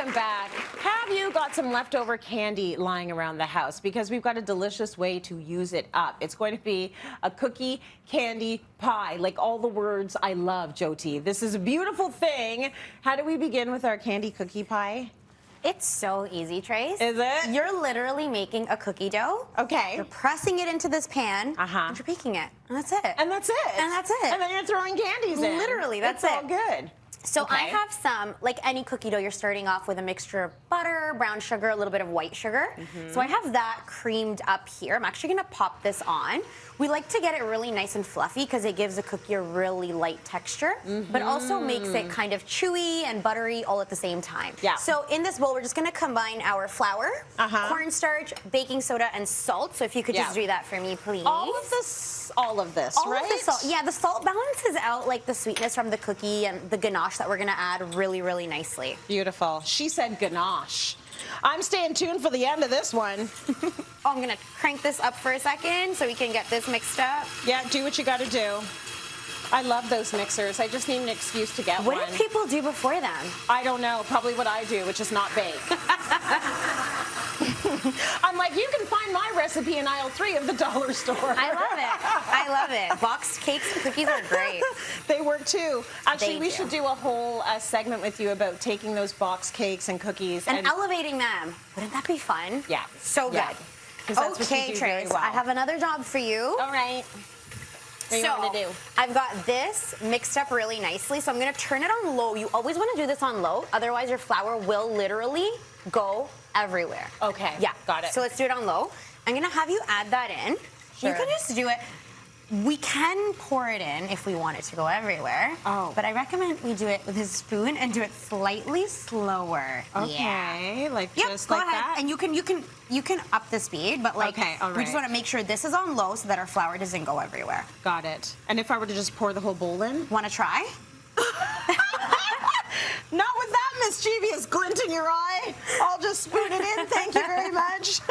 Welcome back. Have you got some leftover candy lying around the house? Because we've got a delicious way to use it up. It's going to be a cookie candy pie, like all the words I love, Jyoti. This is a beautiful thing. How do we begin with our candy cookie pie? It's so easy, Trace. Is it? You're literally making a cookie dough. Okay. You're pressing it into this pan, and you're baking it. And that's it. And that's it. And that's it. And then you're throwing candies in. Literally, that's it's it. all good. So Okay. I have some, like any cookie dough, you're starting off with a mixture of butter, brown sugar, a little bit of white sugar. So I have that creamed up here. I'm actually gonna pop this on. We like to get it really nice and fluffy because it gives the cookie a really light texture, but also makes it kind of chewy and buttery all at the same time. Yeah. So in this bowl, we're just gonna combine our flour, cornstarch, baking soda, and salt. So if you could just do that for me, please. All of this, All right? of the salt. Yeah, the salt balances out like the sweetness from the cookie and the ganache that we're gonna add really, really nicely. Beautiful. She said ganache. I'm staying tuned for the end of this one. Oh, I'm gonna crank this up for a second so we can get this mixed up. Yeah, do what you gotta do. I love those mixers. I just need an excuse to get one. What do people do before them? I don't know. Probably what I do, which is not bake. I'm like, you can find my recipe in aisle 3 of the dollar store. I love it. I love it. Boxed cakes and cookies are great. They work too. Actually, we do. should do a whole segment with you about taking those box cakes and cookies And elevating them. Wouldn't that be fun? Yeah. So good. Yeah. 'Cause that's what you Okay, do very Trace, well. I have another job for you. All right. What do you want me to do? I've got this mixed up really nicely, so I'm gonna turn it on low. You always wanna do this on low, otherwise your flour will literally go everywhere. Okay, Yeah. got it. So let's do it on low. I'm gonna have you add that in. Sure. You can just do it. We can pour it in if we want it to go everywhere. Oh. But I recommend we do it with a spoon and do it slightly slower. Okay, Yeah. like Yep, just go like ahead. that? And you can up the speed, but like Okay, all we just right. want to make sure this is on low so that our flour doesn't go everywhere. Got it. And if I were to just pour the whole bowl in? Want to try? Not with that mischievous glint in your eye. I'll just spoon it in. Thank you very much.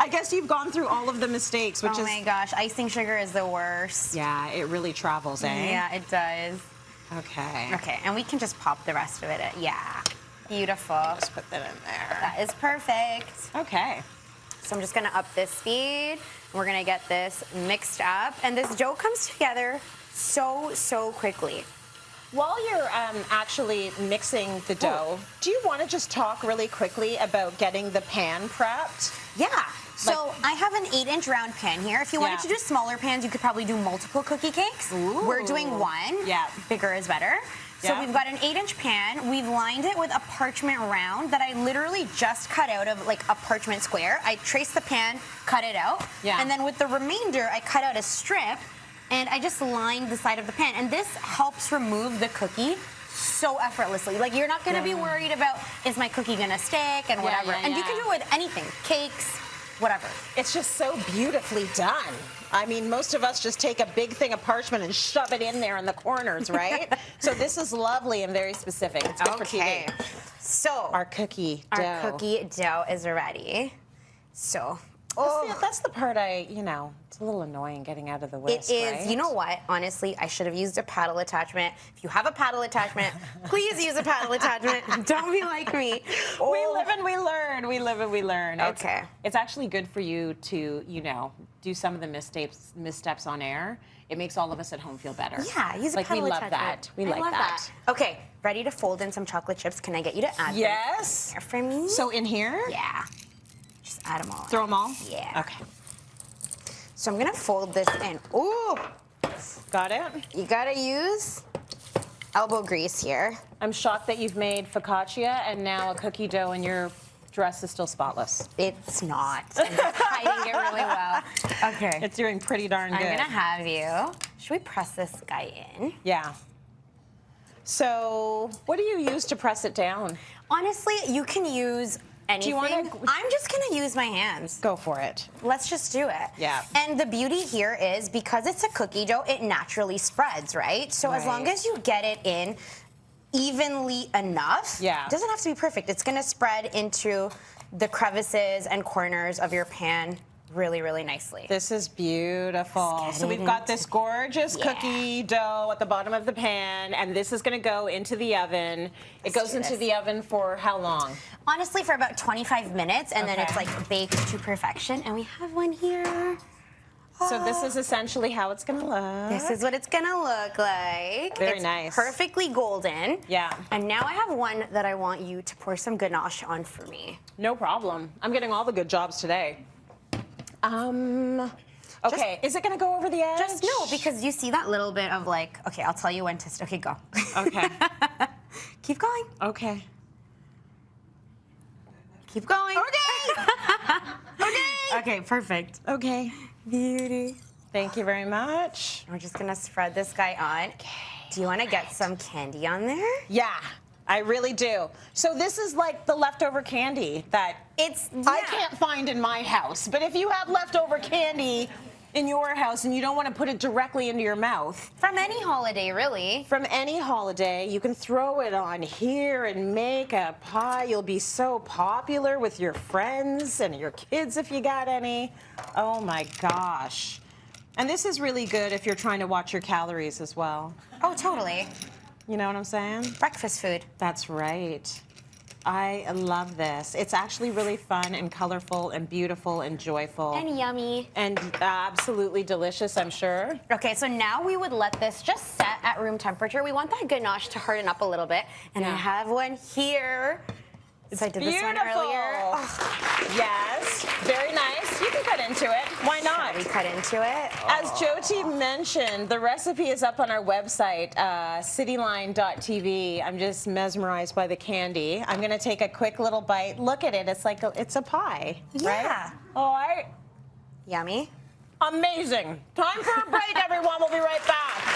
I guess you've gone through all of the mistakes, which Oh is... my gosh, icing sugar is the worst. Yeah, it really travels, eh? Yeah, it does. Okay. Okay, and we can just pop the rest of it in. Yeah, beautiful. Just put that in there. That is perfect. Okay. So I'm just gonna up this speed. We're gonna get this mixed up. And this dough comes together so quickly. While you're actually mixing the dough, do you want to just talk really quickly about getting the pan prepped? Yeah. So I have an 8-inch round pan here. If you wanted Yeah. to do smaller pans, you could probably do multiple cookie cakes. We're doing one. Yeah. Bigger is better. So Yeah. we've got an 8-inch pan. We've lined it with a parchment round that I literally just cut out of like a parchment square. I traced the pan, cut it out. Yeah. And then with the remainder, I cut out a strip and I just lined the side of the pan. And this helps remove the cookie so effortlessly. Like you're not gonna be worried about, is my cookie gonna stick and whatever. yeah, and you can yeah. do it with anything, cakes, whatever. It's just so beautifully done. I mean, most of us just take a big thing of parchment and shove it in there in the corners, right? So this is lovely and very specific. It's good for TV. So Our cookie dough. our cookie dough is ready. So That's the part it's a little annoying getting out of the whisk, it is. right? You know what? Honestly, I should have used a paddle attachment. If you have a paddle attachment, please use a paddle attachment. Don't be like me. We live and we learn. We live and we learn. Okay. It's actually good for you to, do some of the missteps on air. It makes all of us at home feel better. Yeah, use a like paddle we love attachment. that. We I like love that. Okay, ready to fold in some chocolate chips. Can I get you to add Yes. them here for me? So in here? Yeah. Just add them all. Throw them all? Yeah. Okay. So I'm gonna fold this in. Ooh, Got it? you gotta use elbow grease here. I'm shocked that you've made focaccia and now a cookie dough and your dress is still spotless. It's not. I'm just hiding it really well. Okay. It's doing pretty darn good. I'm gonna have you. Should we press this guy in? Yeah. So what do you use to press it down? Honestly, you can use anything. you wanna- I'm just gonna use my hands. Go for it. Let's just do it. Yeah. And the beauty here is because it's a cookie dough, it naturally spreads, right? So as long Right. as you get it in evenly enough, Yeah. it doesn't have to be perfect. It's gonna spread into the crevices and corners of your pan really, really nicely. This is beautiful. Let's get So it we've got into- this gorgeous Yeah. cookie dough at the bottom of the pan, and this is going to go into the oven. It goes do into this. the oven for how long? Honestly, for about 25 minutes, and then Okay. it's like baked to perfection. And we have one here. So this is essentially how it's going to look. This is what it's gonna look like. Very It's nice. Perfectly golden. Yeah. And now I have one that I want you to pour some ganache on for me. No problem. I'm getting all the good jobs today. Okay, is it going to go over the edge? Just no, because you see that little bit of like, okay, I'll tell you when to, okay, go. Okay. Keep going. Okay. Keep going. Okay. Okay. Okay, perfect. Okay. Beauty. Thank you very much. We're just gonna spread this guy on. Do you wanna get some candy on there? Yeah, I really do. So this is like the leftover candy that It's, I yeah. can't find in my house. But if you have leftover candy in your house and you don't want to put it directly into your mouth, From any holiday, really. from any holiday, you can throw it on here and make a pie. You'll be so popular with your friends and your kids if you got any. Oh my gosh. And this is really good if you're trying to watch your calories as well. Oh, totally. You know what I'm saying? Breakfast food. That's right. I love this. It's actually really fun and colorful and beautiful and joyful. And yummy. And absolutely delicious, I'm sure. Okay, so now we would let this just set at room temperature. We want that ganache to harden up a little bit. And I Yeah. have one here. So I did this one earlier. Oh, Yes, very nice. You can cut into it. Why not? we cut into it. As Jyoti mentioned, the recipe is up on our website, cityline.tv. I'm just mesmerized by the candy. I'm gonna take a quick little bite. Look at it. It's like it's a pie, right? Yeah. All right. Yummy. Amazing. Time for a break, everyone. We'll be right back.